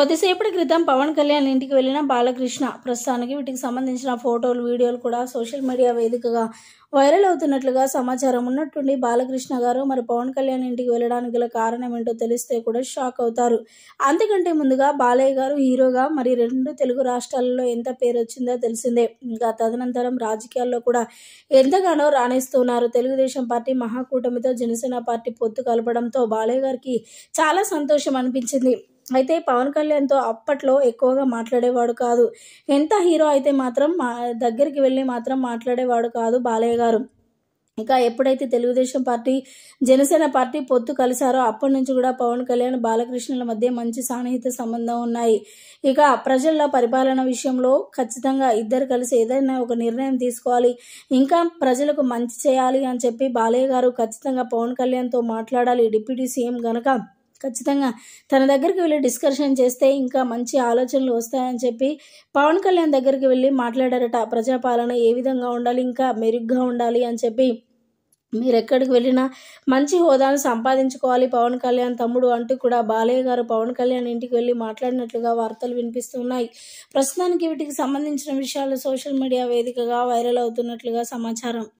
కొద్దిసేపటి క్రితం పవన్ కళ్యాణ్ ఇంటికి వెళ్ళిన బాలకృష్ణ. ప్రస్తుతానికి వీటికి సంబంధించిన ఫోటోలు, వీడియోలు కూడా సోషల్ మీడియా వేదికగా వైరల్ అవుతున్నట్లుగా సమాచారం. ఉన్నట్టుండి బాలకృష్ణ గారు మరి పవన్ కళ్యాణ్ ఇంటికి వెళ్ళడానికి గల కారణం ఏంటో తెలిస్తే కూడా షాక్ అవుతారు. అంతకంటే ముందుగా బాలయ్య గారు హీరోగా మరి 2 తెలుగు రాష్ట్రాలలో ఎంత పేరు వచ్చిందో తెలిసిందే. ఇంకా తదనంతరం రాజకీయాల్లో కూడా ఎంతగానో రాణిస్తున్నారు. తెలుగుదేశం పార్టీ మహాకూటమితో జనసేన పార్టీ పొత్తు కలపడంతో బాలయ్య గారికి చాలా సంతోషం అనిపించింది. అయితే పవన్ కళ్యాణ్తో అప్పట్లో ఎక్కువగా మాట్లాడేవాడు కాదు. ఎంత హీరో అయితే మాత్రం దగ్గరికి వెళ్ళి మాత్రం మాట్లాడేవాడు కాదు బాలయ్య గారు. ఇక ఎప్పుడైతే తెలుగుదేశం పార్టీ, జనసేన పార్టీ పొత్తు కలిశారో అప్పటి నుంచి కూడా పవన్ కళ్యాణ్, బాలకృష్ణుల మధ్య మంచి సాన్నిహిత సంబంధం ఉన్నాయి. ఇక ప్రజల పరిపాలన విషయంలో ఖచ్చితంగా ఇద్దరు కలిసి ఏదైనా ఒక నిర్ణయం తీసుకోవాలి, ఇంకా ప్రజలకు మంచి చేయాలి అని చెప్పి బాలయ్య గారు ఖచ్చితంగా పవన్ కళ్యాణ్తో మాట్లాడాలి. డిప్యూటీ సీఎం గనక ఖచ్చితంగా తన దగ్గరికి వెళ్ళి డిస్కషన్ చేస్తే ఇంకా మంచి ఆలోచనలు వస్తాయని చెప్పి పవన్ కళ్యాణ్ దగ్గరికి వెళ్ళి మాట్లాడారట. ప్రజాపాలన ఏ విధంగా ఉండాలి, ఇంకా మెరుగ్గా ఉండాలి అని చెప్పి, మీరు ఎక్కడికి వెళ్ళినా మంచి హోదాను సంపాదించుకోవాలి పవన్ కళ్యాణ్ తమ్ముడు అంటూ కూడా బాలయ్య గారు పవన్ కళ్యాణ్ ఇంటికి వెళ్ళి మాట్లాడినట్లుగా వార్తలు వినిపిస్తున్నాయి. ప్రస్తుతానికి వీటికి సంబంధించిన విషయాలు సోషల్ మీడియా వేదికగా వైరల్ అవుతున్నట్లుగా సమాచారం.